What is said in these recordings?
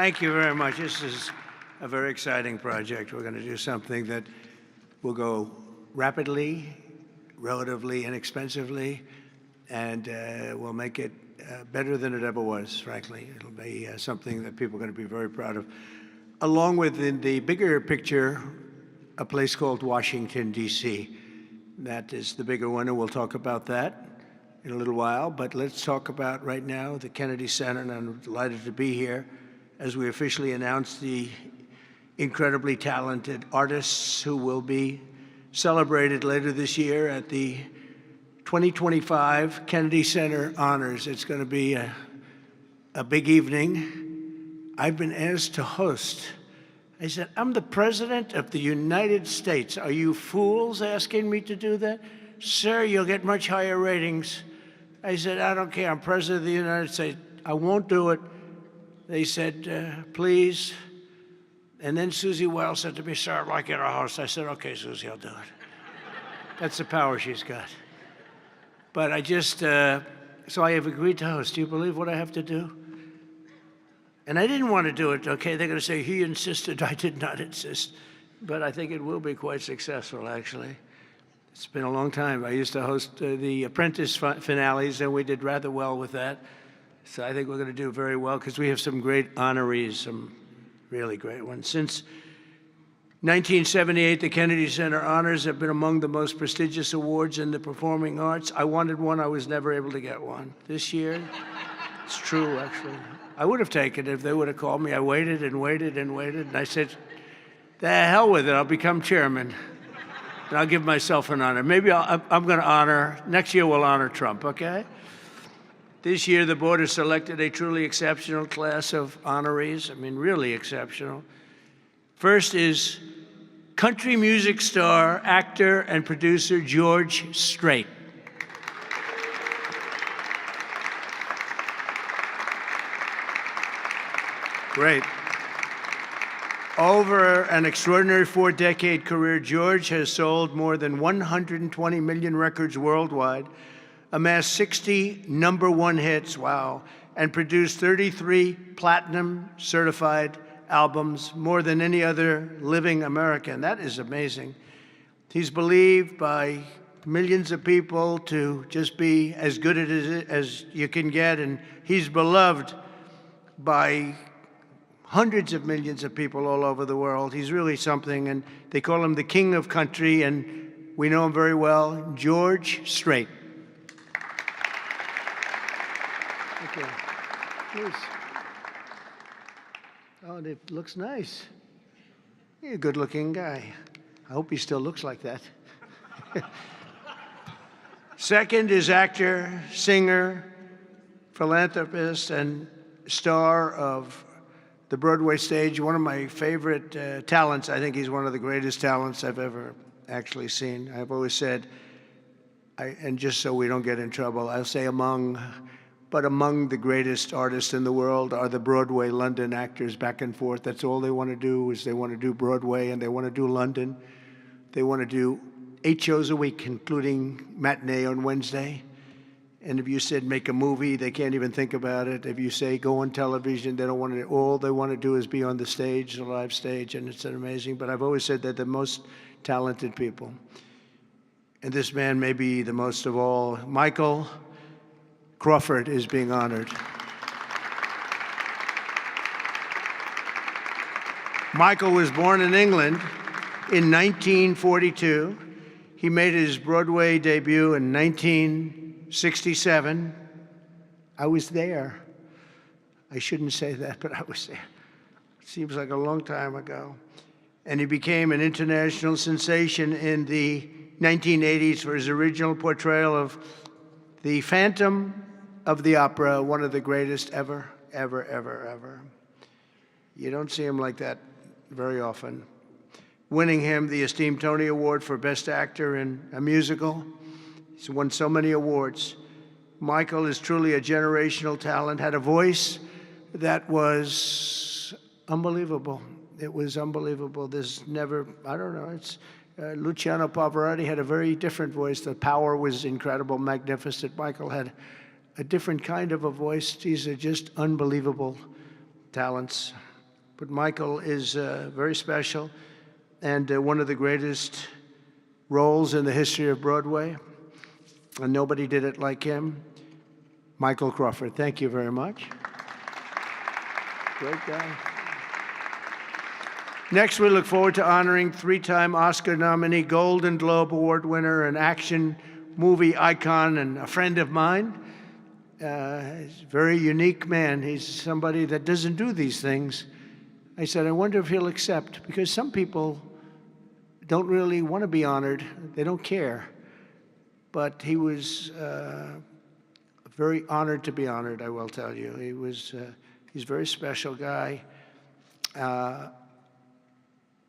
Thank you very much. This is a very exciting project. We're going to do something that will go rapidly, relatively inexpensively, and we'll make it better than it ever was, frankly. It'll be something that people are going to be very proud of. Along with, in the bigger picture, a place called Washington, D.C. That is the bigger one, and we'll talk about that in a little while. But let's talk about right now the Kennedy Center, and I'm delighted to be here as we officially announce the incredibly talented artists who will be celebrated later this year at the 2025 Kennedy Center Honors. It's going to be a big evening. I've been asked to host. I said, I'm the President of the United States. Are you fools asking me to do that? Sir, you'll get much higher ratings. I said, I don't care. I'm President of the United States. I won't do it. They said, please. And then Susie Wells said to me, sir, I'd like you to host. I said, okay, Susie, I'll do it. That's the power she's got. But I just, so I have agreed to host. Do you believe what I have to do? And I didn't want to do it, okay? They're going to say, he insisted. I did not insist. But I think it will be quite successful, actually. It's been a long time. I used to host the Apprentice finales, and we did rather well with that. So I think we're going to do very well because we have some great honorees, some really great ones. Since 1978, the Kennedy Center Honors have been among the most prestigious awards in the performing arts. I wanted one. I was never able to get one. This year, it's true, actually. I would have taken it if they would have called me. I waited and waited and waited, and I said, the hell with it. I'll become chairman, and I'll give myself an honor. Maybe I'm going to honor, next year we'll honor Trump, okay? This year, the board has selected a truly exceptional class of honorees. I mean, really exceptional. First is country music star, actor, and producer George Strait. Great. Over an extraordinary 4-decade career, George has sold more than 120 million records worldwide, amassed 60 #1 hits, wow, and produced 33 platinum certified albums, more than any other living American. That is amazing. He's believed by millions of people to just be as good as you can get, and he's beloved by hundreds of millions of people all over the world. He's really something, and they call him the king of country, and we know him very well, George Strait. Okay, please. Oh, it looks nice. You're a good-looking guy. I hope he still looks like that. Second is actor, singer, philanthropist, and star of the Broadway stage. One of my favorite talents. I think he's one of the greatest talents I've ever actually seen. I've always said, and just so we don't get in trouble, I'll say among the greatest artists in the world are the Broadway London actors back and forth. That's all they want to do is they want to do Broadway and they want to do London. They want to do 8 shows a week, including matinee on Wednesday. And if you said make a movie, they can't even think about it. If you say go on television, they don't want to. All they want to do is be on the stage, the live stage, and it's amazing. But I've always said they're the most talented people. And this man may be the most of all. Michael Crawford is being honored. Michael was born in England in 1942. He made his Broadway debut in 1967. I was there. I shouldn't say that, but I was there. It seems like a long time ago. And he became an international sensation in the 1980s for his original portrayal of the Phantom of the Opera, one of the greatest ever, ever, ever, ever. You don't see him like that very often. Winning him the esteemed Tony Award for Best Actor in a Musical. He's won so many awards. Michael is truly a generational talent, had a voice that was unbelievable. It was unbelievable. There's never, I don't know, it's, Luciano Pavarotti had a very different voice. The power was incredible, magnificent. Michael had a different kind of a voice. These are just unbelievable talents. but Michael is very special and one of the greatest roles in the history of Broadway, and nobody did it like him. Michael Crawford, thank you very much. Great guy. Next, we look forward to honoring three-time Oscar nominee, Golden Globe Award winner, an action movie icon, and a friend of mine. He's a very unique man. He's somebody that doesn't do these things. I said, I wonder if he'll accept, because some people don't really want to be honored. They don't care. But he was very honored to be honored, I will tell you. He's a very special guy.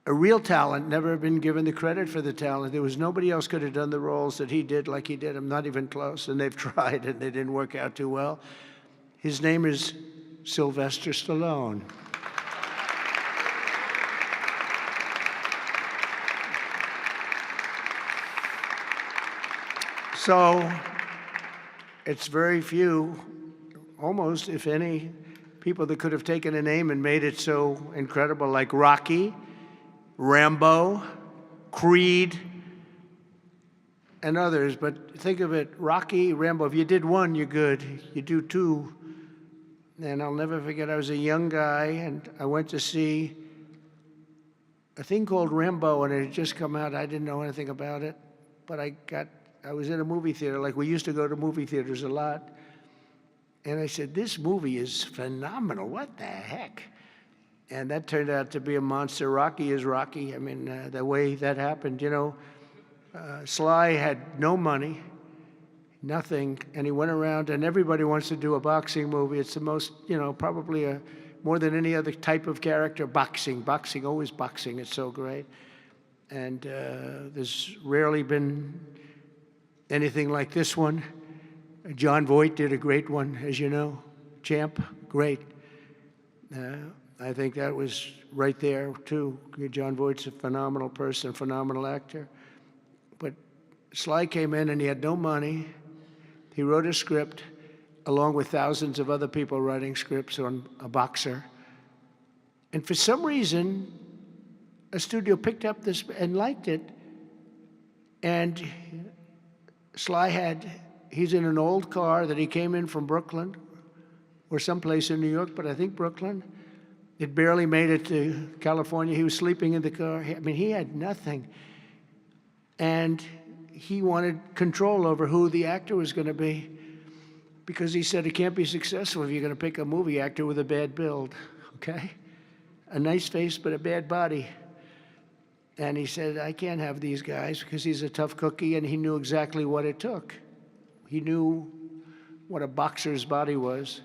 A real talent, never been given the credit for the talent. There was nobody else could have done the roles that he did like he did. I'm not even close, and they've tried, and they didn't work out too well. His name is Sylvester Stallone. So it's very few, almost, if any, people that could have taken a name and made it so incredible, like Rocky, Rambo, Creed, and others. But think of it, Rocky, Rambo, if you did one, you're good. You do two. And I'll never forget, I was a young guy, and I went to see a thing called Rambo, and it had just come out. I didn't know anything about it, but I was in a movie theater, like we used to go to movie theaters a lot. And I said, this movie is phenomenal. What the heck? And that turned out to be a monster. Rocky is Rocky. I mean, the way that happened, you know, Sly had no money, nothing, and he went around, and everybody wants to do a boxing movie. It's the most, you know, probably more than any other type of character, boxing, always boxing. It's so great. And there's rarely been anything like this one. John Voight did a great one, as you know. Champ, great. I think that was right there, too. John Voight's a phenomenal person, phenomenal actor. But Sly came in, and he had no money. He wrote a script, along with thousands of other people writing scripts on a boxer. And for some reason, a studio picked up this and liked it. And Sly he's in an old car that he came in from Brooklyn, or someplace in New York, but I think Brooklyn. It barely made it to California. He was sleeping in the car. I mean, he had nothing. And he wanted control over who the actor was going to be, because he said it can't be successful if you're going to pick a movie actor with a bad build, okay? A nice face, but a bad body. And he said, I can't have these guys, because he's a tough cookie, and he knew exactly what it took. He knew what a boxer's body was.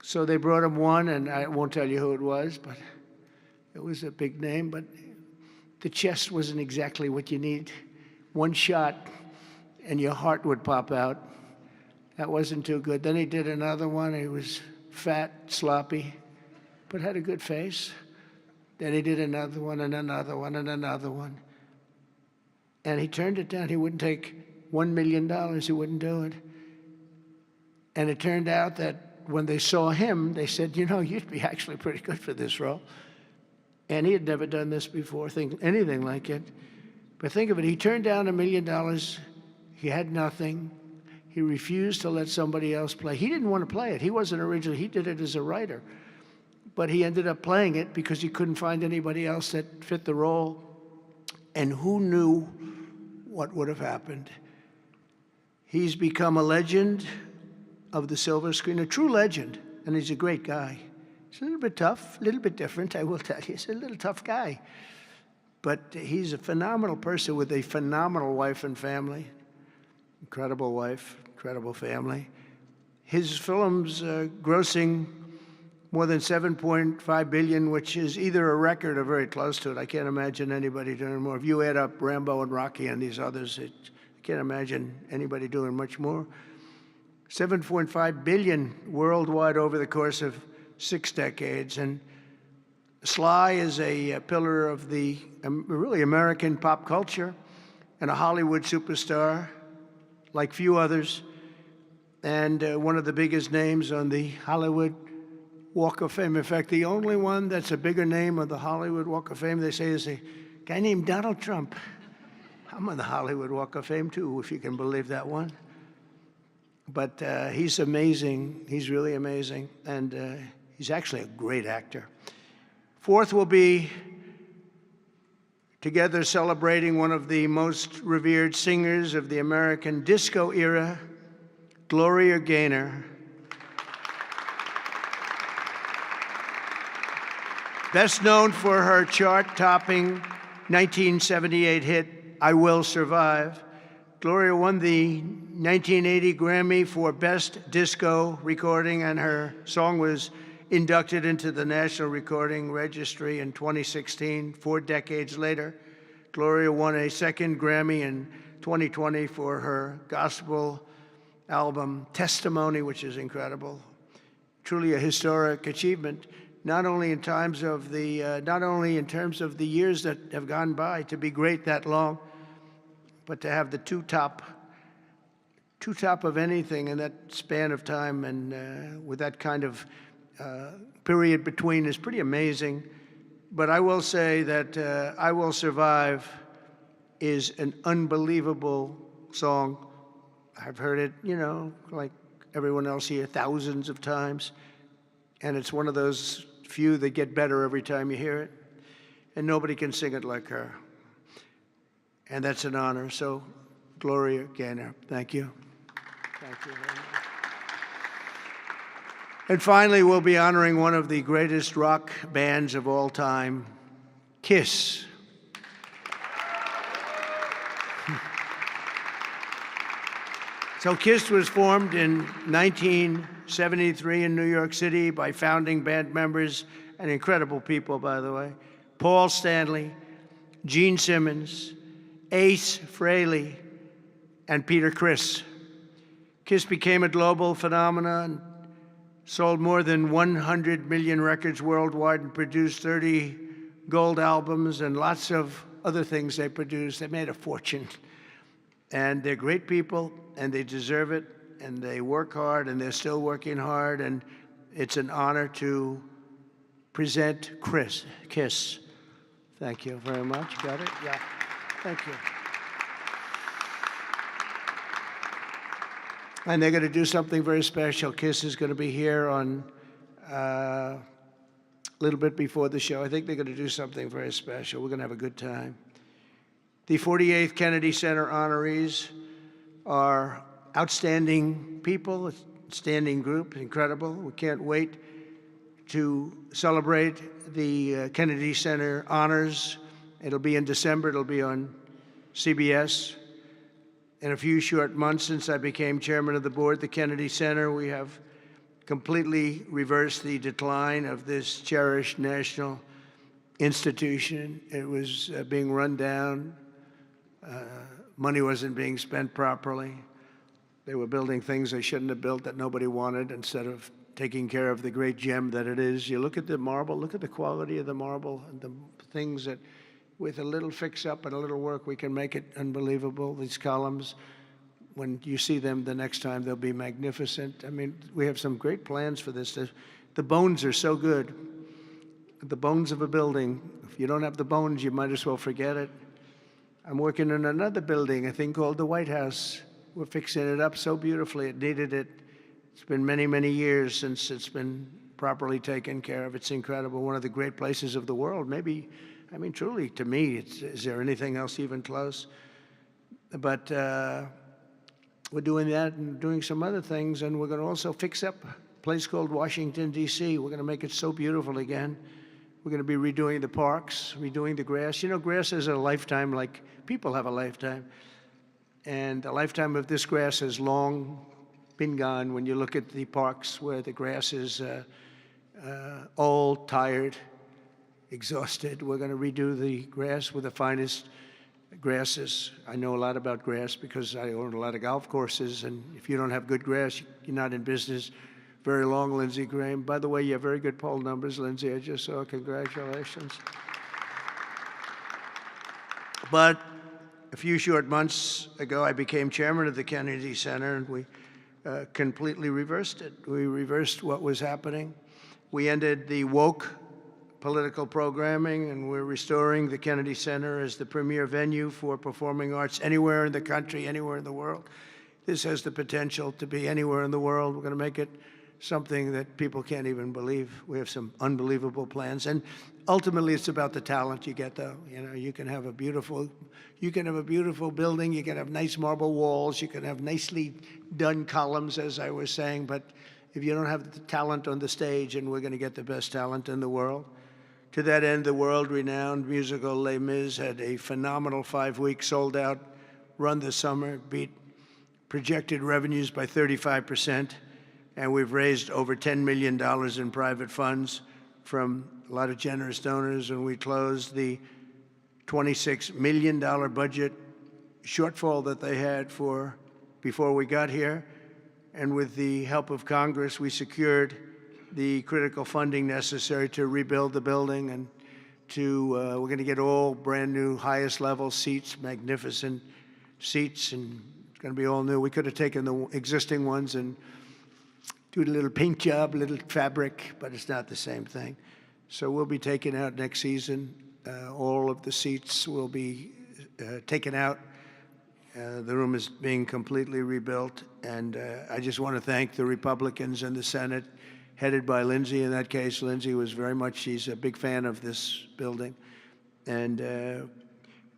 So they brought him one, and I won't tell you who it was, but it was a big name. But the chest wasn't exactly what you need. One shot, and your heart would pop out. That wasn't too good. Then he did another one. He was fat, sloppy, but had a good face. Then he did another one, and another one, and another one. And he turned it down. He wouldn't take $1 million. He wouldn't do it. And it turned out that when they saw him, they said, you know, you'd be actually pretty good for this role. And he had never done this before, anything like it. But think of it, he turned down $1 million. He had nothing. He refused to let somebody else play. He didn't want to play it. He wasn't originally, he did it as a writer. But he ended up playing it because he couldn't find anybody else that fit the role. And who knew what would have happened? He's become a legend of the silver screen, a true legend, and he's a great guy. He's a little bit tough, a little bit different, I will tell you. He's a little tough guy. But he's a phenomenal person with a phenomenal wife and family. Incredible wife, incredible family. His films grossing more than $7.5 billion, which is either a record or very close to it. I can't imagine anybody doing more. If you add up Rambo and Rocky and these others, I can't imagine anybody doing much more. 7.5 billion worldwide over the course of 6 decades. And Sly is a pillar of the really American pop culture and a Hollywood superstar like few others, and one of the biggest names on the Hollywood Walk of Fame. In fact, the only one that's a bigger name on the Hollywood Walk of Fame, they say, is a guy named Donald Trump. I'm on the Hollywood Walk of Fame, too, if you can believe that one. But he's amazing. He's really amazing. And he's actually a great actor. Fourth will be together celebrating one of the most revered singers of the American disco era, Gloria Gaynor. Best known for her chart-topping 1978 hit, I Will Survive, Gloria won the 1980 Grammy for Best Disco Recording, and her song was inducted into the National Recording Registry in 2016. 4 decades later, Gloria won a second Grammy in 2020 for her gospel album, Testimony, which is incredible. Truly a historic achievement, not only in terms of the years that have gone by to be great that long, but to have the two top of anything in that span of time, and with that kind of period between, is pretty amazing. But I will say that I Will Survive is an unbelievable song. I've heard it, like everyone else here, thousands of times. And it's one of those few that get better every time you hear it. And nobody can sing it like her. And that's an honor. So, Gloria Gaynor, thank you. Thank you very much. And finally, we'll be honoring one of the greatest rock bands of all time, Kiss. So Kiss was formed in 1973 in New York City by founding band members, and incredible people, by the way, Paul Stanley, Gene Simmons, Ace Frehley, and Peter Criss. Kiss became a global phenomenon, sold more than 100 million records worldwide, and produced 30 gold albums and lots of other things they produced. They made a fortune. And they're great people, and they deserve it, and they work hard, and they're still working hard, and it's an honor to present Kiss. Thank you very much. Got it? Yeah. Thank you. And they're going to do something very special. Kiss is going to be here on a little bit before the show. I think they're going to do something very special. We're going to have a good time. The 48th Kennedy Center honorees are outstanding people, a standing group, incredible. We can't wait to celebrate the Kennedy Center honors. It'll be in December. It'll be on CBS. In a few short months since I became chairman of the board at the Kennedy Center, we have completely reversed the decline of this cherished national institution. It was being run down. Money wasn't being spent properly. They were building things they shouldn't have built that nobody wanted, instead of taking care of the great gem that it is. You look at the marble, look at the quality of the marble, and the things that, with a little fix-up and a little work, we can make it unbelievable. These columns, when you see them the next time, they'll be magnificent. I mean, we have some great plans for this. The bones are so good. The bones of a building, if you don't have the bones, you might as well forget it. I'm working in another building, a thing called the White House. We're fixing it up so beautifully. It needed it. It's been many, many years since it's been properly taken care of. It's incredible. One of the great places of the world. Maybe, I mean, truly, to me, is there anything else even close? But we're doing that and doing some other things, and we're going to also fix up a place called Washington, D.C. We're going to make it so beautiful again. We're going to be redoing the parks, redoing the grass. You know, grass has a lifetime like people have a lifetime. And the lifetime of this grass has long been gone. When you look at the parks where the grass is old, tired, exhausted, we're going to redo the grass with the finest grasses. I know a lot about grass because I own a lot of golf courses, and if you don't have good grass, you're not in business very long, Lindsey Graham. By the way, you have very good poll numbers, Lindsey. I just saw. Congratulations. But a few short months ago, I became chairman of the Kennedy Center, and we completely reversed it. We reversed what was happening. We ended the woke political programming, and we're restoring the Kennedy Center as the premier venue for performing arts anywhere in the country, anywhere in the world. This has the potential to be anywhere in the world. We're going to make it something that people can't even believe. We have some unbelievable plans, and ultimately, it's about the talent you get. Though, you know, you can have a beautiful building. You can have nice marble walls. You can have nicely done columns, as I was saying. But if you don't have the talent on the stage, and we're going to get the best talent in the world. To that end, the world-renowned musical Les Mis had a phenomenal 5-week sold-out run this summer. It beat projected revenues by 35%, and we've raised over $10 million in private funds from a lot of generous donors, and we closed the $26 million budget shortfall that they had before we got here. And with the help of Congress, we secured the critical funding necessary to rebuild the building, and we're going to get all brand new, highest level seats, magnificent seats, and it's going to be all new. We could have taken the existing ones and do a little paint job, a little fabric, but it's not the same thing. So we'll be taking out next season. All of the seats will be taken out. The room is being completely rebuilt, and I just want to thank the Republicans in the Senate, headed by Lindsey. In that case, Lindsey was she's a big fan of this building. And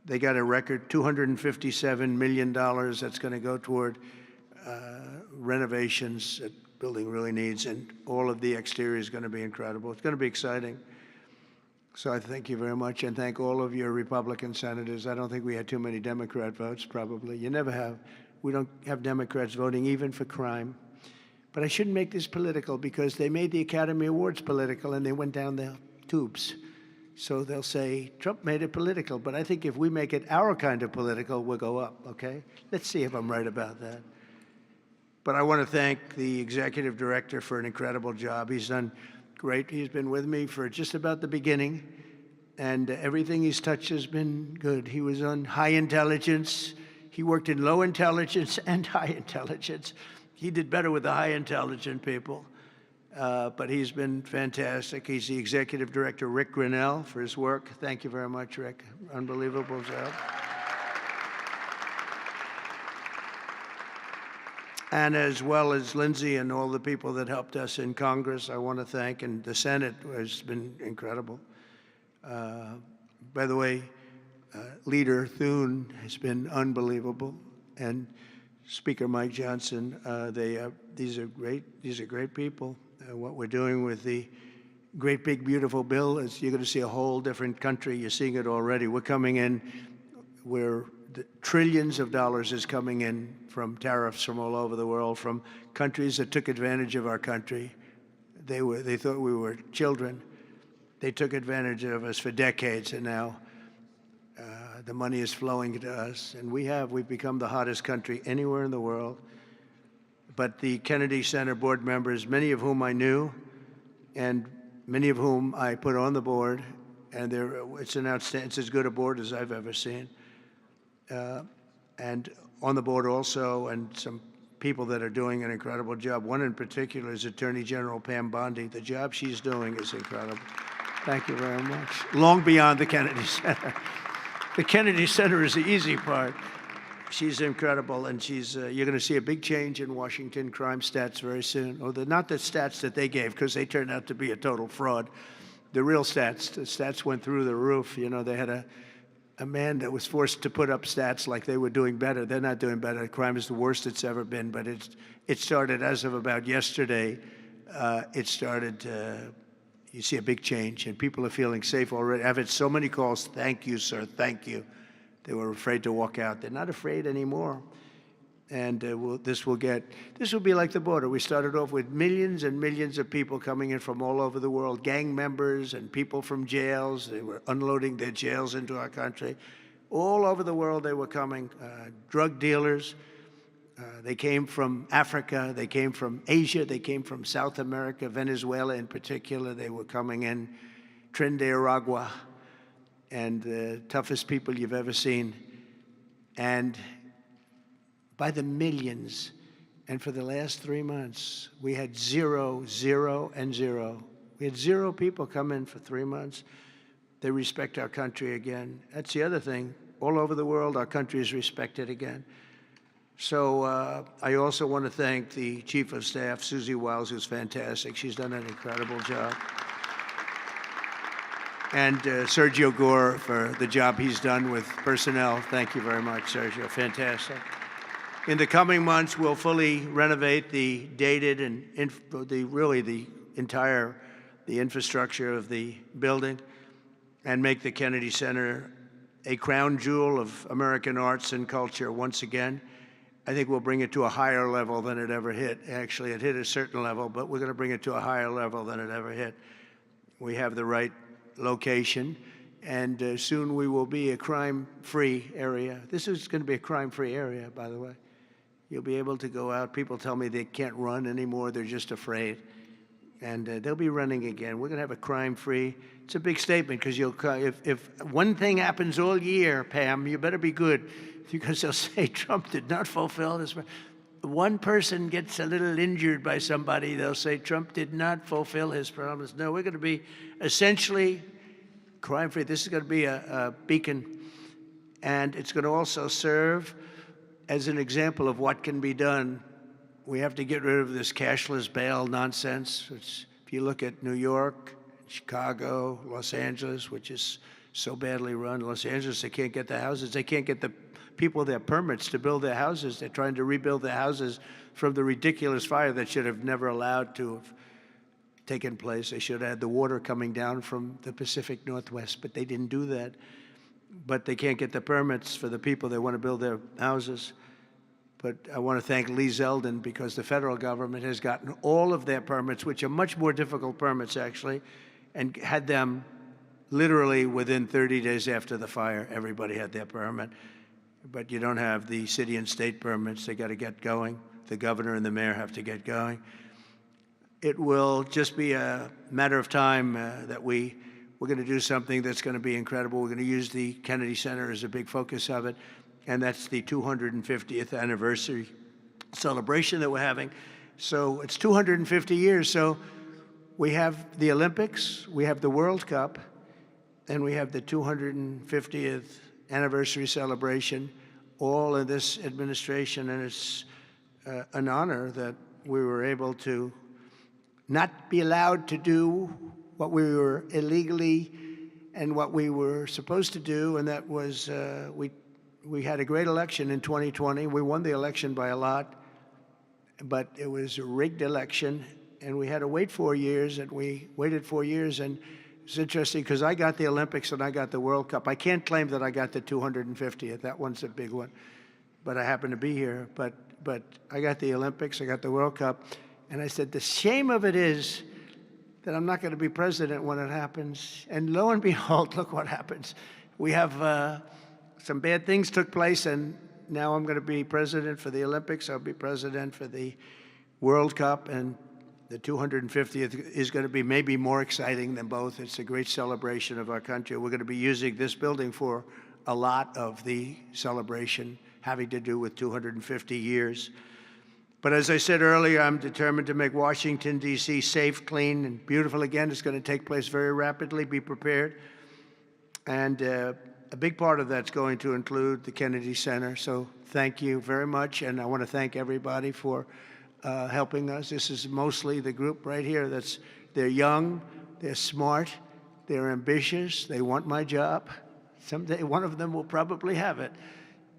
they got a record $257 million that's going to go toward renovations that the building really needs. And all of the exterior is going to be incredible. It's going to be exciting. So I thank you very much, and thank all of your Republican senators. I don't think we had too many Democrat votes, probably. You never have. We don't have Democrats voting even for crime. But I shouldn't make this political, because they made the Academy Awards political and they went down the tubes. So they'll say, Trump made it political. But I think if we make it our kind of political, we'll go up, okay? Let's see if I'm right about that. But I want to thank the executive director for an incredible job. He's done great. He's been with me for just about the beginning, and everything he's touched has been good. He was on high intelligence. He worked in low intelligence and high intelligence. He did better with the high intelligent people, but he's been fantastic. He's the executive director, Rick Grinnell, for his work. Thank you very much, Rick. Unbelievable job. And as well as Lindsey and all the people that helped us in Congress, I want to thank, and the Senate has been incredible. By the way, Leader Thune has been unbelievable, and Speaker Mike Johnson. These are great people. What we're doing with the great big beautiful bill is you're going to see a whole different country. You're seeing it already. We're coming in where the trillions of dollars is coming in from tariffs from all over the world, from countries that took advantage of our country. They thought we were children. They took advantage of us for decades, and now the money is flowing to us, and we've become the hottest country anywhere in the world. But the Kennedy Center board members, many of whom I knew, and many of whom I put on the board, and it's as good a board as I've ever seen. And on the board also, and some people that are doing an incredible job. One in particular is Attorney General Pam Bondi. The job she's doing is incredible. Thank you very much. Long beyond the Kennedy Center. The Kennedy Center is the easy part. She's incredible, and you're going to see a big change in Washington crime stats very soon. Not the stats that they gave, because they turned out to be a total fraud. The real stats, the stats went through the roof. You know, they had a man that was forced to put up stats like they were doing better. They're not doing better. Crime is the worst it's ever been, but it started as of about yesterday. You see a big change, and people are feeling safe already. I've had so many calls, thank you, sir, thank you. They were afraid to walk out. They're not afraid anymore. And this will be like the border. We started off with millions and millions of people coming in from all over the world, gang members and people from jails. They were unloading their jails into our country. All over the world they were coming, drug dealers. They came from Africa, they came from Asia, they came from South America, Venezuela in particular. They were coming in, Trinidad, and the toughest people you've ever seen. And by the millions, and for the last 3 months, we had 0, 0, and 0. We had 0 people come in for 3 months. They respect our country again. That's the other thing. All over the world, our country is respected again. So I also want to thank the Chief of Staff, Susie Wiles, who's fantastic. She's done an incredible job. And Sergio Gore for the job he's done with personnel. Thank you very much, Sergio. Fantastic. In the coming months, we'll fully renovate the dated and the infrastructure of the building and make the Kennedy Center a crown jewel of American arts and culture once again. I think we'll bring it to a higher level than it ever hit. Actually, it hit a certain level, but we're going to bring it to a higher level than it ever hit. We have the right location, and soon we will be a crime-free area. This is going to be a crime-free area, by the way. You'll be able to go out. People tell me they can't run anymore. They're just afraid. And they'll be running again. We're going to have a crime-free. It's a big statement because if one thing happens all year, Pam, you better be good, because they'll say Trump did not fulfill his. One person gets a little injured by somebody, they'll say Trump did not fulfill his promise. No, we're going to be essentially crime-free. This is going to be a beacon, and it's going to also serve as an example of what can be done. We have to get rid of this cashless bail nonsense. If you look at New York, Chicago, Los Angeles, which is so badly run. Los Angeles, they can't get the houses. They can't get the people their permits to build their houses. They're trying to rebuild their houses from the ridiculous fire that should have never allowed to have taken place. They should have had the water coming down from the Pacific Northwest, but they didn't do that. But they can't get the permits for the people that want to build their houses. But I want to thank Lee Zeldin, because the federal government has gotten all of their permits, which are much more difficult permits, actually, and had them literally within 30 days after the fire. Everybody had their permit. But you don't have the city and state permits. They got to get going. The governor and the mayor have to get going. It will just be a matter of time that we're going to do something that's going to be incredible. We're going to use the Kennedy Center as a big focus of it. And that's the 250th anniversary celebration that we're having. So it's 250 years. So we have the Olympics, we have the World Cup, and we have the 250th anniversary celebration, all in this administration. And it's an honor that we were able to not be allowed to do what we were illegally and what we were supposed to do, and that was we had a great election in 2020. We won the election by a lot, but it was a rigged election, and we had to wait 4 years, and we waited 4 years, and it's interesting because I got the Olympics and I got the World Cup. I can't claim that I got the 250th. That one's a big one, but I happen to be here. But I got the Olympics, I got the World Cup, and I said, the shame of it is that I'm not going to be president when it happens. And lo and behold, look what happens. We have some bad things took place, and now I'm going to be president for the Olympics. I'll be president for the World Cup, and the 250th is going to be maybe more exciting than both. It's a great celebration of our country. We're going to be using this building for a lot of the celebration having to do with 250 years. But as I said earlier, I'm determined to make Washington, D.C. safe, clean, and beautiful again. It's going to take place very rapidly. Be prepared. And a big part of that's going to include the Kennedy Center. So thank you very much. And I want to thank everybody for helping us. This is mostly the group right here. They're young, they're smart, they're ambitious, they want my job. Someday one of them will probably have it.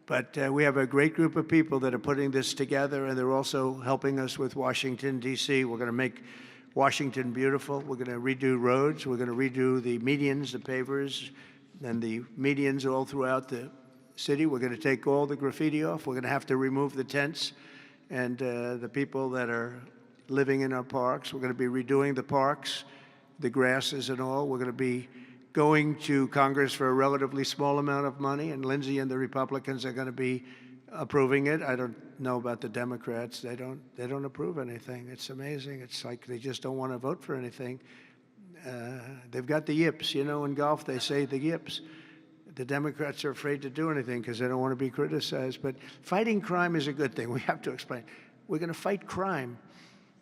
But we have a great group of people that are putting this together, and they're also helping us with Washington, D.C. We're going to make Washington beautiful. We're going to redo roads. We're going to redo the medians, the pavers, and the medians all throughout the city. We're going to take all the graffiti off. We're going to have to remove the tents and the people that are living in our parks. We're going to be redoing the parks, the grasses and all. We're going to be going to Congress for a relatively small amount of money, and Lindsey and the Republicans are going to be approving it. I don't know about the Democrats. They don't approve anything. It's amazing. It's like they just don't want to vote for anything. They've got the yips. You know, in golf they say the yips. The Democrats are afraid to do anything because they don't want to be criticized. But fighting crime is a good thing. We have to explain. We're going to fight crime.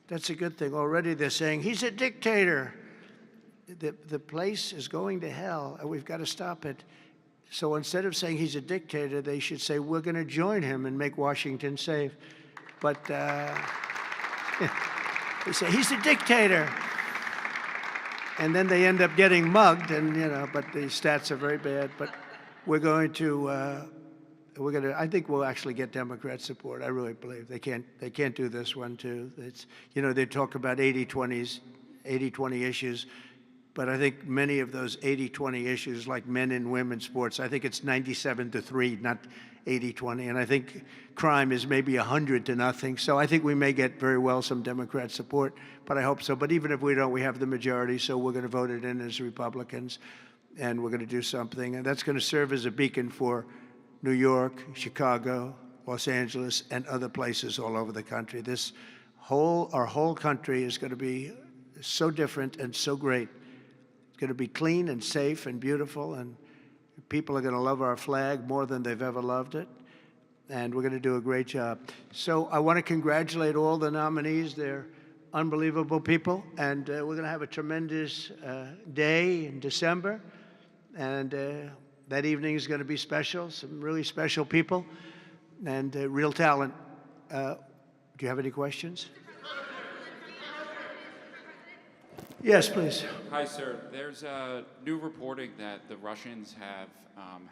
That's a good thing. Already they're saying, he's a dictator. the place is going to hell, and we've got to stop it. So instead of saying he's a dictator, they should say, we're going to join him and make Washington safe. But they say, he's a dictator. And then they end up getting mugged, and, but the stats are very bad. But we're going to, I think we'll actually get Democrat support. I really believe they can't do this one, too. It's, they talk about 80-20 issues. But I think many of those 80-20 issues, like men and women's sports, I think it's 97-3, not 80-20. And I think crime is maybe 100-0. So I think we may get very well some Democrat support, but I hope so. But even if we don't, we have the majority, so we're going to vote it in as Republicans, and we're going to do something. And that's going to serve as a beacon for New York, Chicago, Los Angeles, and other places all over the country. Our whole country is going to be so different and so great. Going to be clean and safe and beautiful, and people are going to love our flag more than they've ever loved it, and we're going to do a great job. So I want to congratulate all the nominees. They're unbelievable people, and we're going to have a tremendous day in December, and that evening is going to be special, some really special people, and real talent. Do you have any questions? Yes, please. Hi, sir. There's new reporting that the Russians have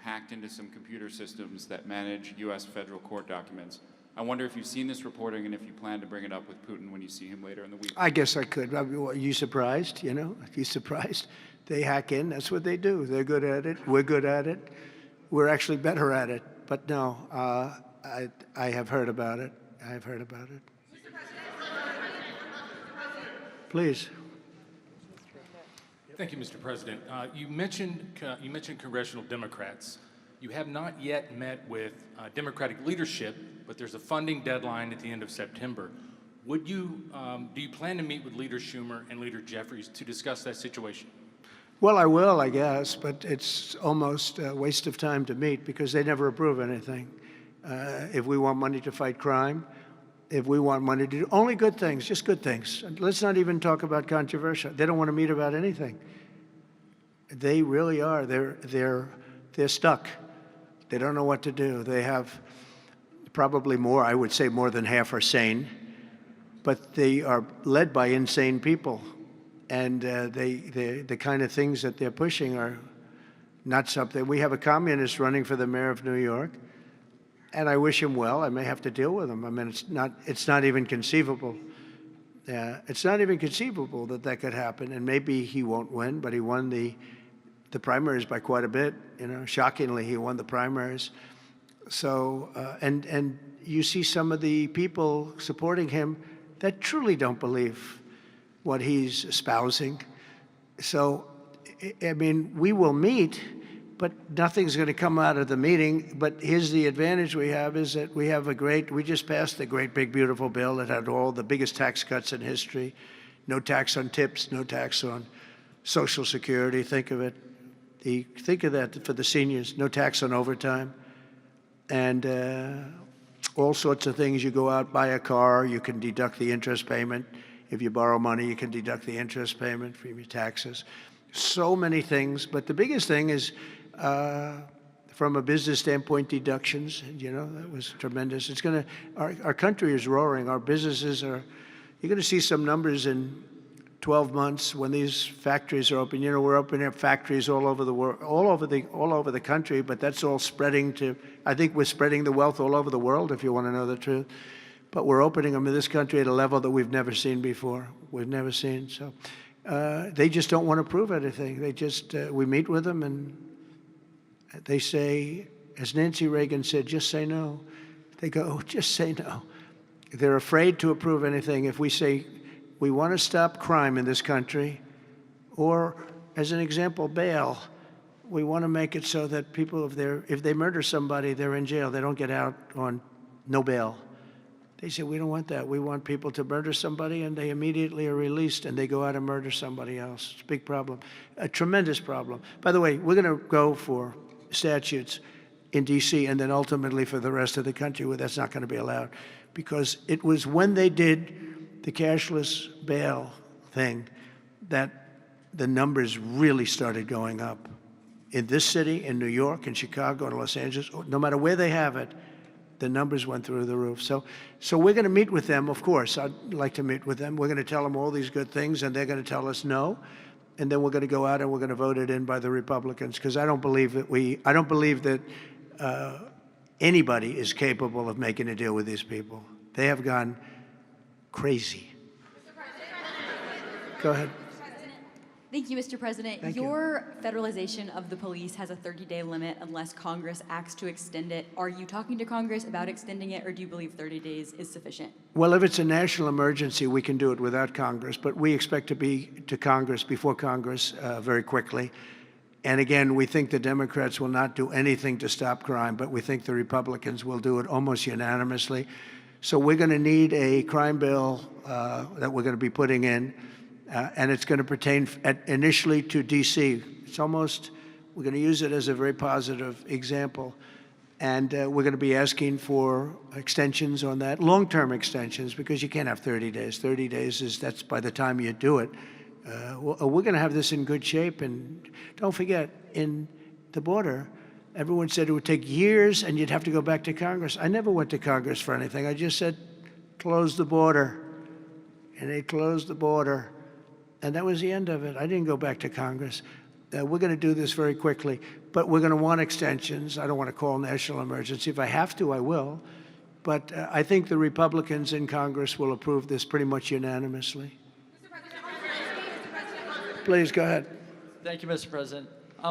hacked into some computer systems that manage U.S. federal court documents. I wonder if you've seen this reporting and if you plan to bring it up with Putin when you see him later in the week. I guess I could. Are you surprised? Are you surprised? They hack in. That's what they do. They're good at it. We're good at it. We're actually better at it. But no, I have heard about it. I have heard about it. Please. Thank you, Mr. President. You mentioned congressional Democrats. You have not yet met with Democratic leadership, but there's a funding deadline at the end of September. Do you plan to meet with Leader Schumer and Leader Jeffries to discuss that situation? Well, I will, I guess, but it's almost a waste of time to meet because they never approve anything. If we want money to fight crime, if we want money to do only good things, just good things. Let's not even talk about controversial. They don't want to meet about anything. They really are. They're stuck. They don't know what to do. They have probably more, I would say more than half are sane, but they are led by insane people. And the kind of things that they're pushing are not something. We have a communist running for the mayor of New York. And I wish him well. I may have to deal with him. I mean, it's not even conceivable. It's not even conceivable that could happen. And maybe he won't win, but he won the primaries by quite a bit. Shockingly, he won the primaries. So, and you see some of the people supporting him that truly don't believe what he's espousing. So, I mean, we will meet, but nothing's going to come out of the meeting. But here's the advantage we have is that we just passed a great, big, beautiful bill that had all the biggest tax cuts in history. No tax on tips, no tax on Social Security. Think of it. Think of that for the seniors. No tax on overtime. And all sorts of things. You go out, buy a car, you can deduct the interest payment. If you borrow money, you can deduct the interest payment from your taxes. So many things. But the biggest thing is, from a business standpoint, deductions. That was tremendous. It's going to, our country is roaring. Our businesses are, you're going to see some numbers in 12 months when these factories are open. We're opening up factories all over the world, all over the country, but that's all spreading to, I think we're spreading the wealth all over the world, if you want to know the truth. But we're opening them in this country at a level that we've never seen before. We've never seen. So they just don't want to prove anything. They just, we meet with them and they say, as Nancy Reagan said, just say no. They go, oh, just say no. They're afraid to approve anything. If we say, we want to stop crime in this country, or as an example, bail, we want to make it so that people, if they murder somebody, they're in jail. They don't get out on no bail. They say, we don't want that. We want people to murder somebody and they immediately are released and they go out and murder somebody else. It's a big problem, a tremendous problem. By the way, we're going to go for statutes in D.C. and then ultimately for the rest of the country where that's not going to be allowed, because it was when they did the cashless bail thing that the numbers really started going up. In this city, in New York, in Chicago, in Los Angeles, no matter where they have it, the numbers went through the roof. So we're going to meet with them, of course. I'd like to meet with them. We're going to tell them all these good things, and they're going to tell us no. And then we're going to go out and we're going to vote it in by the Republicans, because I don't believe that anybody is capable of making a deal with these people. They have gone crazy. Go ahead. Thank you, Mr. President. Thank you. Your federalization of the police has a 30-day limit unless Congress acts to extend it. Are you talking to Congress about extending it, or do you believe 30 days is sufficient? Well, if it's a national emergency, we can do it without Congress, but we expect to be to Congress, before Congress, very quickly. And again, we think the Democrats will not do anything to stop crime, but we think the Republicans will do it almost unanimously. So we're going to need a crime bill that we're going to be putting in, and it's going to pertain initially to D.C. We're going to use it as a very positive example. And we're going to be asking for extensions on that, long-term extensions, because you can't have 30 days. 30 days that's by the time you do it. We're going to have this in good shape. And don't forget, in the border, everyone said it would take years and you'd have to go back to Congress. I never went to Congress for anything. I just said, close the border. And they closed the border. And that was the end of it. I didn't go back to Congress. We're going to do this very quickly, but we're going to want extensions. I don't want to call national emergency. If I have to, I will. But I think the Republicans in Congress will approve this pretty much unanimously. Please, go ahead. Thank you, Mr. President.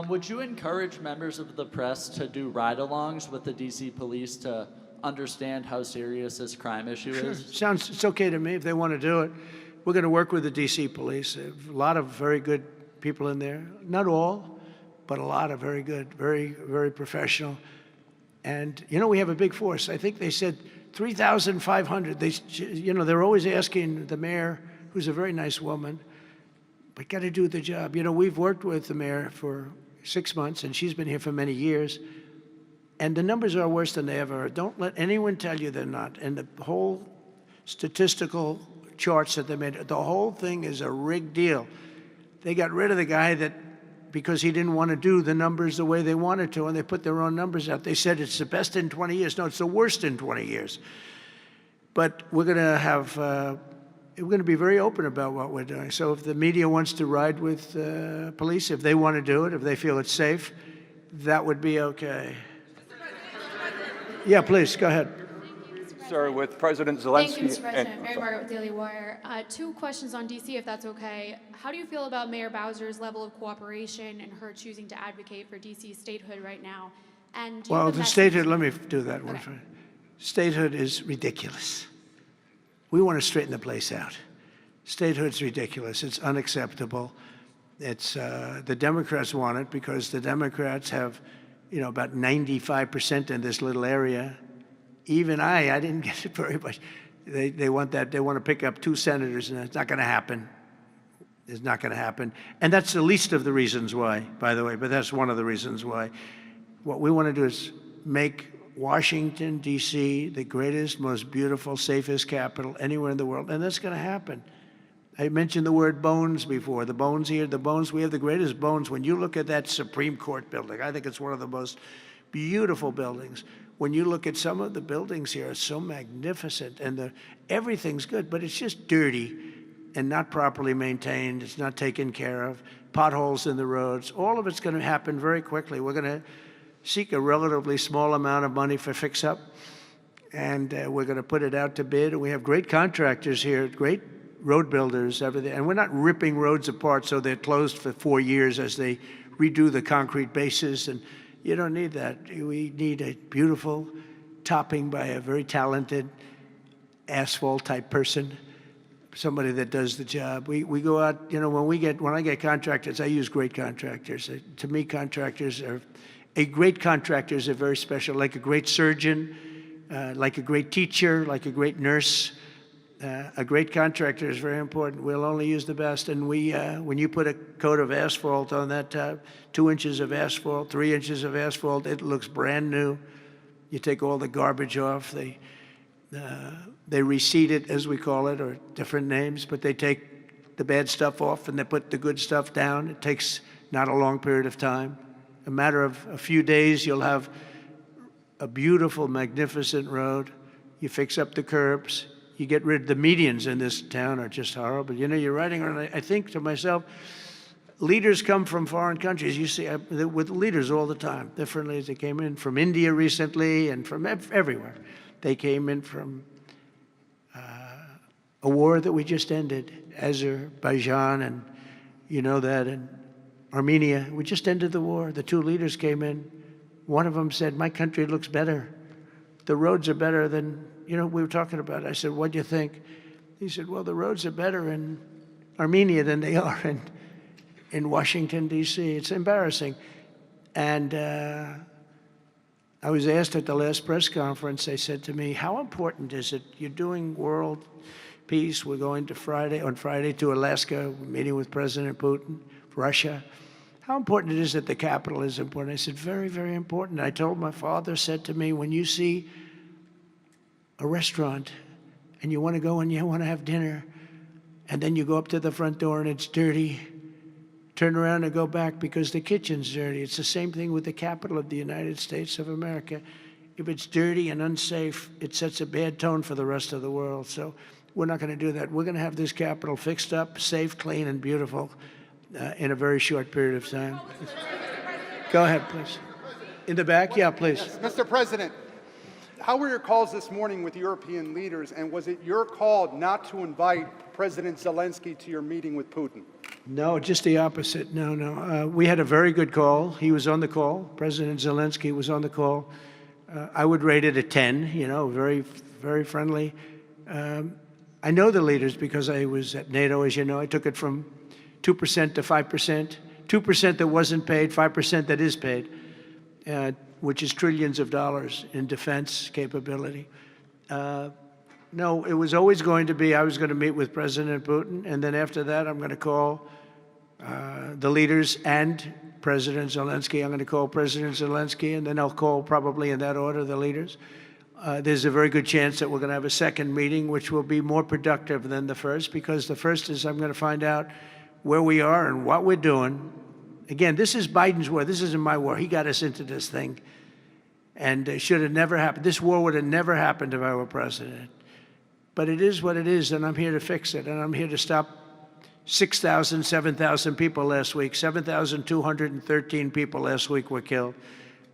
Would you encourage members of the press to do ride-alongs with the D.C. police to understand how serious this crime issue is? It's okay to me if they want to do it. We're going to work with the D.C. police. A lot of very good people in there. Not all, but a lot of very good, very, very professional. And, we have a big force. I think they said 3,500. They're always asking the mayor, who's a very nice woman, but got to do the job. We've worked with the mayor for 6 months, and she's been here for many years. And the numbers are worse than they ever are. Don't let anyone tell you they're not. And the whole statistical charts that they made, the whole thing is a rigged deal. They got rid of the guy because he didn't want to do the numbers the way they wanted to, and they put their own numbers out. They said it's the best in 20 years. No, it's the worst in 20 years. But we're going to be very open about what we're doing. So if the media wants to ride with police, if they want to do it, if they feel it's safe, that would be okay. Yeah, please, go ahead. Sir, with President Zelensky. Thank you, Mr. President. Mary Margaret with Daily Wire. 2 questions on D.C., if that's okay. How do you feel about Mayor Bowser's level of cooperation and her choosing to advocate for D.C. statehood right now? And Well, the statehood, let me do that one first. Statehood is ridiculous. We want to straighten the place out. Statehood's ridiculous. It's unacceptable. It's the Democrats want it because the Democrats have, about 95% in this little area. Even I didn't get it very much. They want that. They want to pick up 2 senators, and it's not going to happen. It's not going to happen. And that's the least of the reasons why, by the way, but that's one of the reasons why. What we want to do is make Washington, D.C., the greatest, most beautiful, safest capital anywhere in the world, and that's going to happen. I mentioned the word bones before. The bones here, we have the greatest bones. When you look at that Supreme Court building, I think it's one of the most beautiful buildings. When you look at some of the buildings here, it's so magnificent, and everything's good, but it's just dirty and not properly maintained. It's not taken care of. Potholes in the roads. All of it's going to happen very quickly. We're going to seek a relatively small amount of money for fix-up, and we're going to put it out to bid. We have great contractors here, great road builders, everything, and we're not ripping roads apart so they're closed for 4 years as they redo the concrete bases. And you don't need that. We need a beautiful topping by a very talented asphalt-type person, somebody that does the job. We go out, when I get contractors, I use great contractors. To me, a great contractor is very special, like a great surgeon, like a great teacher, like a great nurse. A great contractor is very important. We'll only use the best. And when you put a coat of asphalt on that top, 2 inches of asphalt, 3 inches of asphalt, it looks brand new. You take all the garbage off. They reseed it, as we call it, or different names, but they take the bad stuff off and they put the good stuff down. It takes not a long period of time. A matter of a few days, you'll have a beautiful, magnificent road. You fix up the curbs. You get rid of the medians in this town are just horrible. You know, you're riding around, I think to myself, leaders come from foreign countries. You see, with leaders all the time, different leaders. They came in from India recently and from everywhere. They came in from a war that we just ended, Azerbaijan, and you know that, and Armenia. We just ended the war. The two leaders came in. One of them said, my country looks better. The roads are better than, you know, we were talking about. I said, what do you think? He said, well, the roads are better in Armenia than they are in Washington, D.C. It's embarrassing. And I was asked at the last press conference, they said to me, how important is it? You're doing world peace. We're going to on Friday to Alaska, meeting with President Putin, Russia. How important it is that the capital is important? I said, very, very important. I told my father, said to me, when you see a restaurant and you want to go and you want to have dinner, and then you go up to the front door and it's dirty, turn around and go back because the kitchen's dirty. It's the same thing with the capital of the United States of America. If it's dirty and unsafe, it sets a bad tone for the rest of the world. So we're not going to do that. We're going to have this capital fixed up, safe, clean, and beautiful in a very short period of time. Go ahead, please. In the back? Yeah, please. Yes, Mr. President, how were your calls this morning with European leaders, and was it your call not to invite President Zelensky to your meeting with Putin? No, just the opposite. No. We had a very good call. He was on the call. President Zelensky was on the call. I would rate it a 10, you know, very, very friendly. I know the leaders because I was at NATO, as you know. I took it from 2% to 5%, 2% that wasn't paid, 5% that is paid, which is trillions of dollars in defense capability. No, it was always going to be, I was going to meet with President Putin, and then after that, I'm going to call the leaders and President Zelensky. I'm going to call President Zelensky, and then I'll call, probably in that order, the leaders. There's a very good chance that we're going to have a second meeting, which will be more productive than the first, because the first is I'm going to find out where we are and what we're doing. Again, this is Biden's war. This isn't my war. He got us into this thing, and it should have never happened. This war would have never happened if I were president. But it is what it is, and I'm here to fix it, and I'm here to stop 6,000, 7,000 people last week. 7,213 people last week were killed,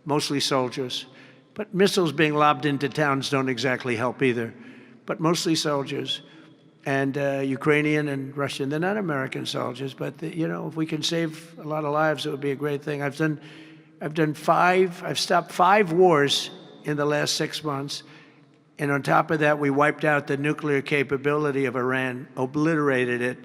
mostly soldiers. But missiles being lobbed into towns don't exactly help either, but mostly soldiers. And Ukrainian and Russian, they're not American soldiers, but you know, if we can save a lot of lives, it would be a great thing. I've stopped 5 wars in the last 6 months. And on top of that, we wiped out the nuclear capability of Iran, obliterated it.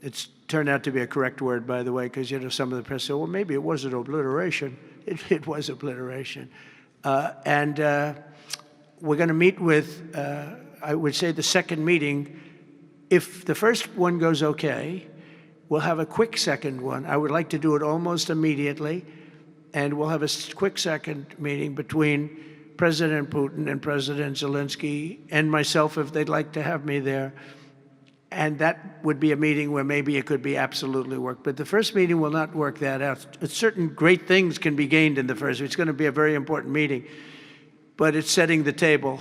It's turned out to be a correct word, by the way, because you know some of the press said, well, maybe it wasn't obliteration. It was obliteration. And we're going to meet with, I would say, the second meeting. If the first one goes okay, we'll have a quick second one. I would like to do it almost immediately. And we'll have a quick second meeting between President Putin and President Zelensky and myself, if they'd like to have me there. And that would be a meeting where maybe it could be absolutely work. But the first meeting will not work that out. Certain great things can be gained in the first. It's going to be a very important meeting. But it's setting the table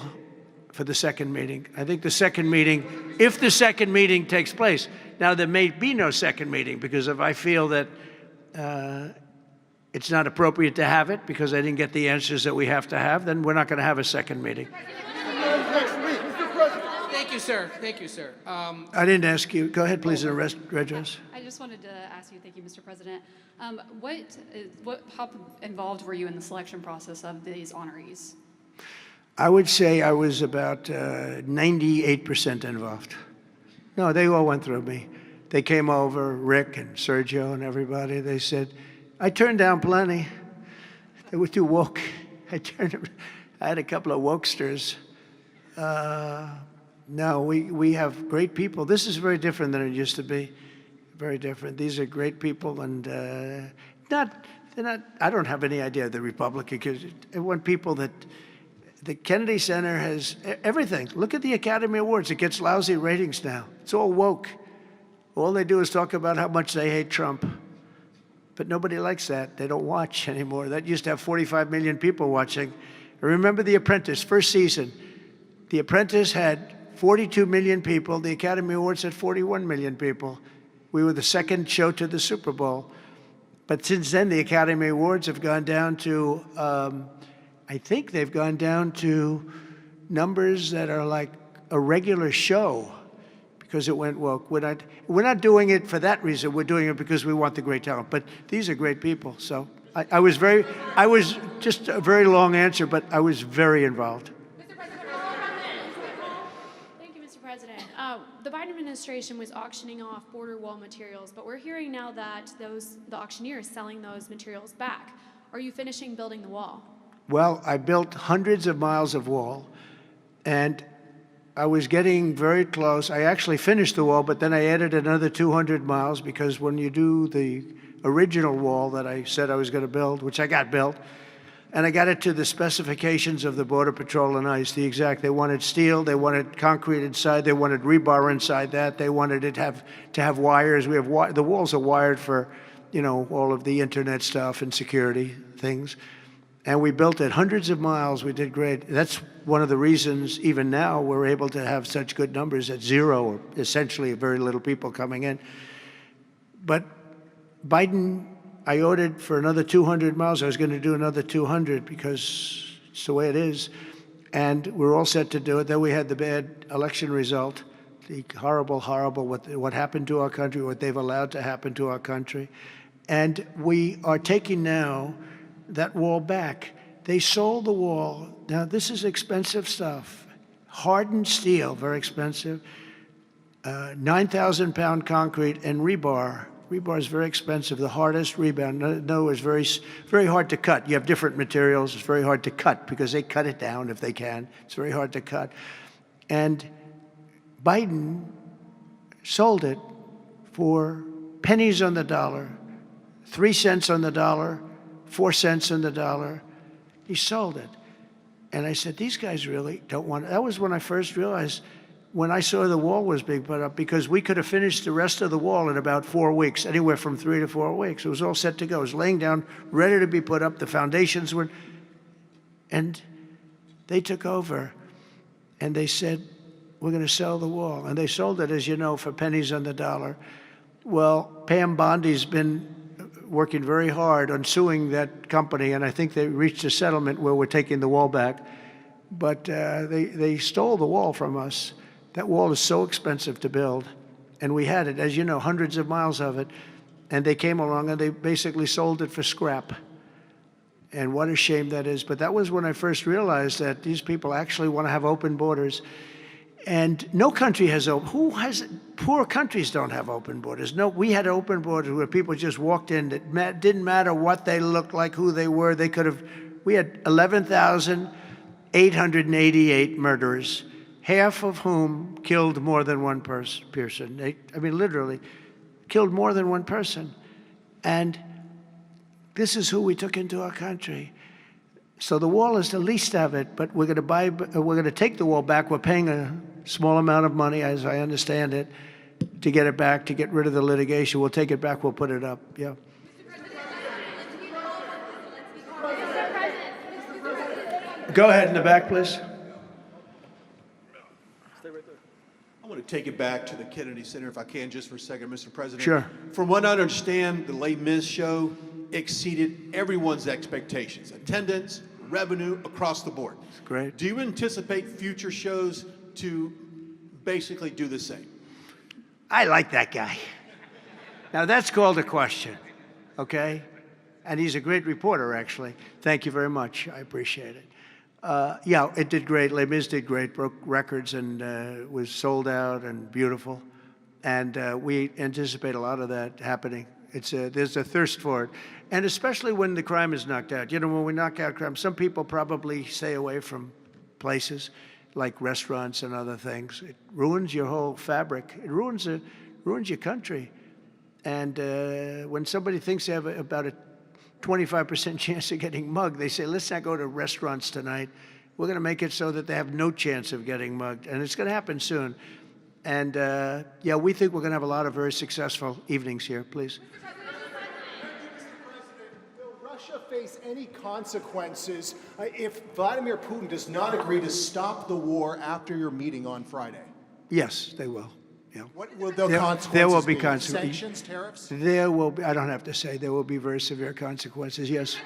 for the second meeting. I think the second meeting, if the second meeting takes place. Now, there may be no second meeting, because if I feel that it's not appropriate to have it because I didn't get the answers that we have to have, then we're not going to have a second meeting. Thank you, sir. Thank you, sir. I didn't ask you. Go ahead, please, address. I just wanted to ask you, thank you, Mr. President. How involved were you in the selection process of these honorees? I would say I was about 98% involved. No, they all went through me. They came over, Rick and Sergio and everybody. They said, I turned down plenty. They were too woke. I had a couple of wokesters. No, we have great people. This is very different than it used to be. Very different. These are great people, and they're not. I don't have any idea of the Republican, because I want people that. The Kennedy Center has everything. Look at the Academy Awards. It gets lousy ratings now. It's all woke. All they do is talk about how much they hate Trump. But nobody likes that. They don't watch anymore. That used to have 45 million people watching. I remember The Apprentice, first season. The Apprentice had 42 million people. The Academy Awards had 41 million people. We were the second show to the Super Bowl. But since then, the Academy Awards have gone down to, I think they've gone down to numbers that are like a regular show because it went woke. We're not doing it for that reason. We're doing it because we want the great talent. But these are great people. So I was just a very long answer, but I was very involved. Thank you, Mr. President. The Biden administration was auctioning off border wall materials, but we're hearing now that the auctioneer is selling those materials back. Are you finishing building the wall? Well, I built hundreds of miles of wall, and I was getting very close. I actually finished the wall, but then I added another 200 miles because when you do the original wall that I said I was going to build, which I got built, and I got it to the specifications of the Border Patrol and ICE, the exact. They wanted steel, they wanted concrete inside, they wanted rebar inside that, they wanted it to have wires. The walls are wired for, all of the internet stuff and security things. And we built it hundreds of miles. We did great. That's one of the reasons, even now, we're able to have such good numbers at zero, or essentially very little people coming in. But Biden, I ordered for another 200 miles. I was going to do another 200 because it's the way it is. And we're all set to do it. Then we had the bad election result, the horrible, what happened to our country, what they've allowed to happen to our country. And we are taking now that wall back. They sold the wall. Now, this is expensive stuff. Hardened steel, very expensive. 9,000-pound concrete and rebar. Rebar is very expensive, the hardest rebar. No, it's very hard to cut. You have different materials. It's very hard to cut because they cut it down if they can. It's very hard to cut. And Biden sold it for pennies on the dollar, 3 cents on the dollar, 4 cents on the dollar. He sold it. And I said, these guys really don't want it. That was when I first realized, when I saw the wall was being put up, because we could have finished the rest of the wall in about 4 weeks, anywhere from 3 to 4 weeks. It was all set to go. It was laying down, ready to be put up. The foundations were, and they took over. And they said, we're going to sell the wall. And they sold it, as you know, for pennies on the dollar. Well, Pam Bondi's been working very hard on suing that company, and I think they reached a settlement where we're taking the wall back. But they stole the wall from us. That wall is so expensive to build, and we had it, as you know, hundreds of miles of it, and they came along and they basically sold it for scrap. And what a shame that is. But that was when I first realized that these people actually want to have open borders. And no country has poor countries don't have open borders. No, we had open borders where people just walked in. It didn't matter what they looked like, who they were. We had 11,888 murderers, half of whom killed more than one person. Literally killed more than one person. And this is who we took into our country. So the wall is the least of it, but we're going to take the wall back. We're paying a small amount of money, as I understand it, to get it back, to get rid of the litigation. We'll take it back. We'll put it up. Yeah. Go ahead in the back, please. I want to take it back to the Kennedy Center, if I can, just for a second, Mr. President. Sure. From what I understand, the Les Mis show exceeded everyone's expectations, attendance, revenue, across the board. That's great. Do you anticipate future shows to basically do the same? I like that guy. Now, that's called a question, okay? And he's a great reporter, actually. Thank you very much. I appreciate it. Yeah, it did great. Les Mis did great, broke records, and was sold out and beautiful. And we anticipate a lot of that happening. There's a thirst for it. And especially when the crime is knocked out. You know, when we knock out crime, some people probably stay away from places like restaurants and other things. It ruins your whole fabric. It ruins your country. And when somebody thinks they have about a 25% chance of getting mugged, they say, let's not go to restaurants tonight. We're going to make it so that they have no chance of getting mugged. And it's going to happen soon. And yeah, we think we're going to have a lot of very successful evenings here. Please. Will Russia face any consequences if Vladimir Putin does not agree to stop the war after your meeting on Friday? Yes, they will. Yeah. What will the There- consequences there will be be? consequences. Sanctions, tariffs? There will be, I don't have to say, there will be very severe consequences. Yes.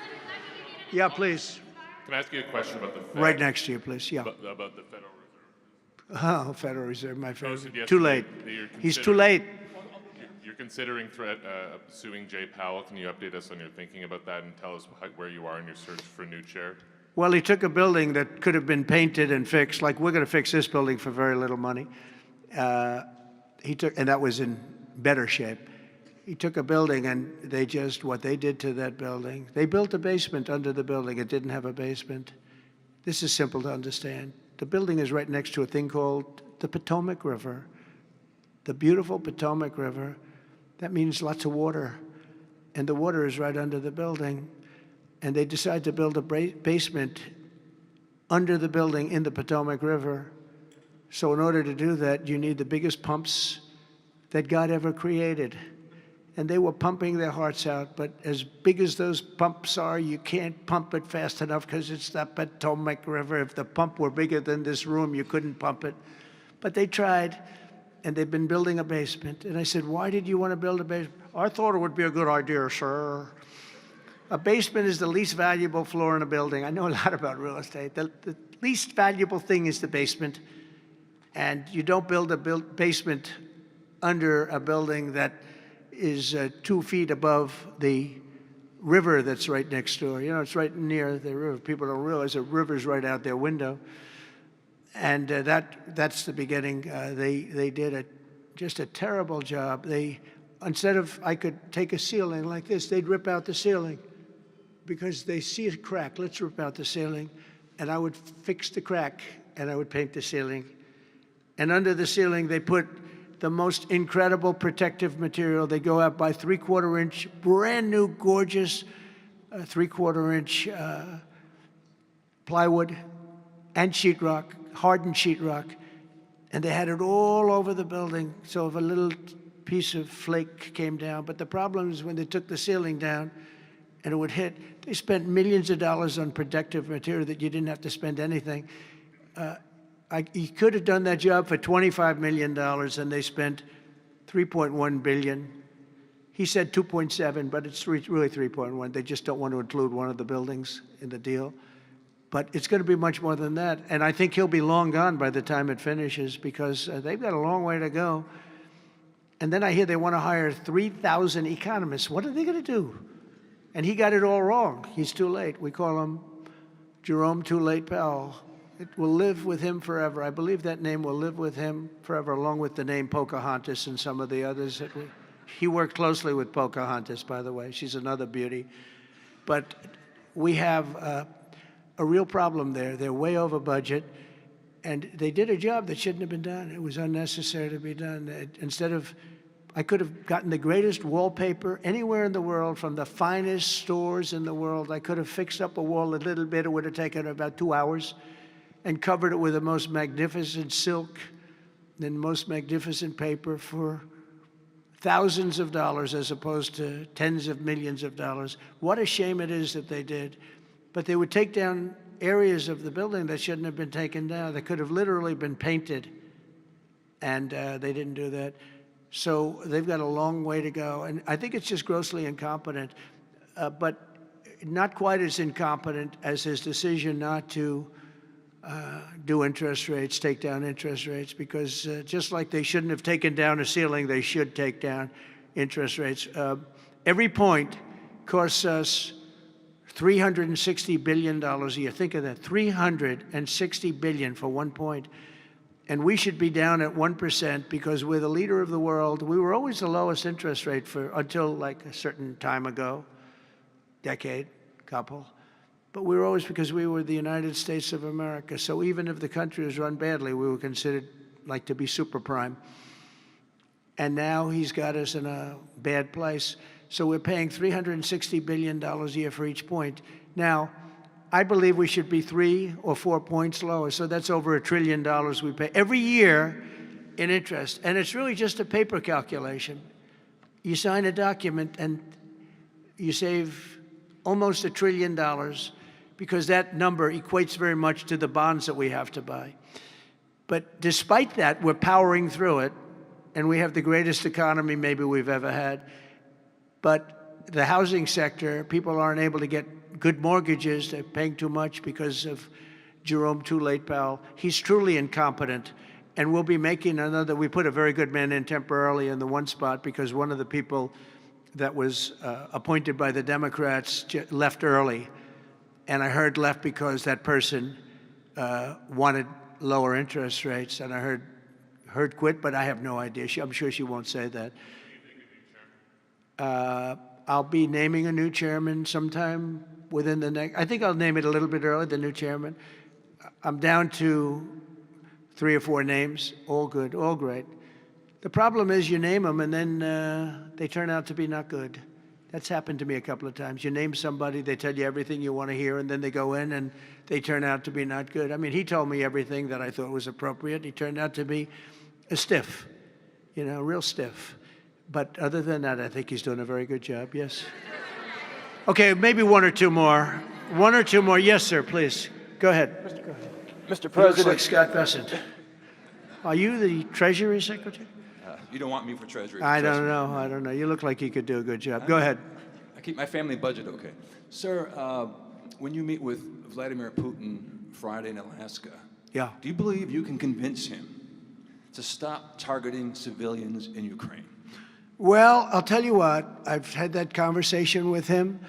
Yeah, please. Can I ask you a question about the Fed? Right next to you, please. Yeah. About the Federal Reserve. Oh, Federal Reserve, my Posted favorite. Too late. yesterday that you're He's too considering- late. You're considering suing Jay Powell. Can you update us on your thinking about that and tell us where you are in your search for a new chair? Well, he took a building that could have been painted and fixed, like we're going to fix this building for very little money. And that was in better shape. He took a building and what they did to that building, they built a basement under the building. It didn't have a basement. This is simple to understand. The building is right next to a thing called the Potomac River, the beautiful Potomac River. That means lots of water. And the water is right under the building. And they decided to build a basement under the building in the Potomac River. So in order to do that, you need the biggest pumps that God ever created. And they were pumping their hearts out, but as big as those pumps are, you can't pump it fast enough because it's the Potomac River. If the pump were bigger than this room, you couldn't pump it. But they tried, and they've been building a basement. And I said, why did you want to build a basement? I thought it would be a good idea, sir. A basement is the least valuable floor in a building. I know a lot about real estate. The least valuable thing is the basement. And you don't build a basement under a building that is 2 feet above the river that's right next door. You know, it's right near the river. People don't realize the river's right out their window. And that's the beginning. They did just a terrible job. Instead of, I could take a ceiling like this, they'd rip out the ceiling because they see a crack. Let's rip out the ceiling. And I would fix the crack and I would paint the ceiling. And under the ceiling, they put the most incredible protective material. They go out by 3/4 inch, brand new, gorgeous 3/4 inch plywood and sheetrock, hardened sheetrock. And they had it all over the building. So if a little piece of flake came down, but the problem is when they took the ceiling down and it would hit, they spent millions of dollars on protective material that you didn't have to spend anything. He could have done that job for $25 million, and they spent $3.1 billion. He said 2.7, but it's really 3.1. They just don't want to include one of the buildings in the deal. But it's going to be much more than that. And I think he'll be long gone by the time it finishes because they've got a long way to go. And then I hear they want to hire 3,000 economists. What are they going to do? And he got it all wrong. He's too late. We call him Jerome Too Late Powell. It will live with him forever. I believe that name will live with him forever, along with the name Pocahontas and some of the others. He worked closely with Pocahontas, by the way. She's another beauty. But we have a real problem there. They're way over budget, and they did a job that shouldn't have been done. It was unnecessary to be done. I could have gotten the greatest wallpaper anywhere in the world from the finest stores in the world. I could have fixed up a wall a little bit. It would have taken about 2 hours. And covered it with the most magnificent silk and most magnificent paper for thousands of dollars as opposed to tens of millions of dollars. What a shame it is that they did. But they would take down areas of the building that shouldn't have been taken down. They could have literally been painted, and they didn't do that. So they've got a long way to go. And I think it's just grossly incompetent, but not quite as incompetent as his decision not to do interest rates, take down interest rates, because just like they shouldn't have taken down a ceiling, they should take down interest rates. Every point costs us $360 billion a year. Think of that, $360 billion for 1 point. And we should be down at 1% because we're the leader of the world. We were always the lowest interest rate until like a certain time ago, decade, couple. But we were always, because we were the United States of America. So even if the country was run badly, we were considered like to be super prime. And now he's got us in a bad place. So we're paying $360 billion a year for each point. Now, I believe we should be 3 or 4 points lower. So that's over $1 trillion we pay. Every year, in interest. And it's really just a paper calculation. You sign a document and you save almost $1 trillion because that number equates very much to the bonds that we have to buy. But despite that, we're powering through it, and we have the greatest economy maybe we've ever had. But the housing sector, people aren't able to get good mortgages. They're paying too much because of Jerome Too Late Powell. He's truly incompetent, and we'll be making another. We put a very good man in temporarily in the one spot because one of the people that was appointed by the Democrats left early. And I heard left because that person wanted lower interest rates, and I heard quit, but I have no idea. I'm sure she won't say that. I'll be naming a new chairman sometime within the next. I think I'll name it a little bit early, the new chairman. I'm down to 3 or 4 names, all good, all great. The problem is you name them and then they turn out to be not good. That's happened to me a couple of times. You name somebody, they tell you everything you want to hear, and then they go in and they turn out to be not good. I mean, he told me everything that I thought was appropriate. He turned out to be a stiff, you know, real stiff. But other than that, I think he's doing a very good job, yes. Okay, maybe 1 or 2 more. 1 or 2 more. Yes, sir, please. Go ahead. Mr. He looks President, like Scott Bessent. Are you the Treasury Secretary? You don't want me for Treasury. I don't know. I don't know. You look like you could do a good job. Go ahead. I keep my family budget okay. Sir, when you meet with Vladimir Putin Friday in Alaska, Yeah. do you believe you can convince him to stop targeting civilians in Ukraine? Well, I'll tell you what. I've had that conversation with him.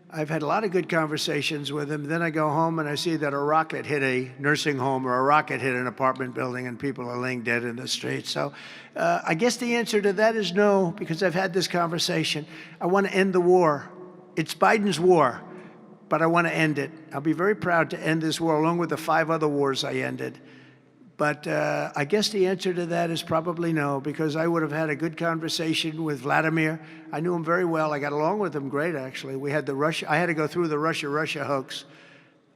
I've had a lot of good conversations with him. Then I go home and I see that a rocket hit a nursing home or a rocket hit an apartment building and people are laying dead in the streets. So I guess the answer to that is no, because I've had this conversation. I want to end the war. It's Biden's war, but I want to end it. I'll be very proud to end this war along with the 5 other wars I ended. But I guess the answer to that is probably no, because I would have had a good conversation with Vladimir. I knew him very well. I got along with him great, actually. We had the Russia. I had to go through the Russia hoax,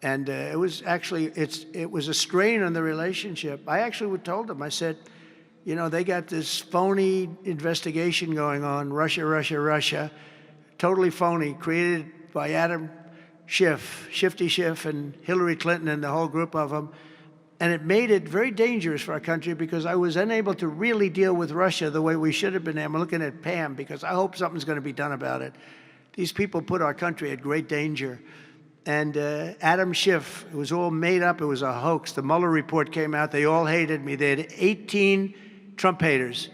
and it was actually it was a strain on the relationship. I actually told him. I said, you know, they got this phony investigation going on, Russia, totally phony, created by Adam Schiff, Shifty Schiff, and Hillary Clinton and the whole group of them. And it made it very dangerous for our country because I was unable to really deal with Russia the way we should have been. I'm looking at Pam because I hope something's going to be done about it. These people put our country at great danger. And Adam Schiff, it was all made up. It was a hoax. The Mueller report came out. They all hated me. They had 18 Trump haters.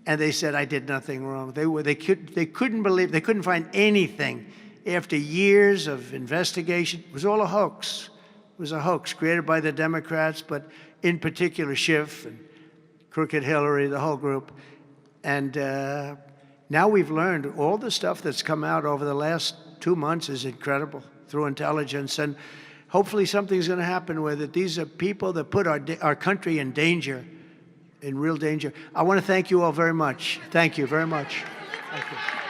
And they said I did nothing wrong. They couldn't believe, they couldn't find anything. After years of investigation, it was all a hoax. It was a hoax created by the Democrats, but in particular Schiff and Crooked Hillary, the whole group. And now we've learned all the stuff that's come out over the last 2 months is incredible through intelligence. And hopefully something's going to happen with it. These are people that put our country in danger, in real danger. I want to thank you all very much. Thank you very much. Thank you.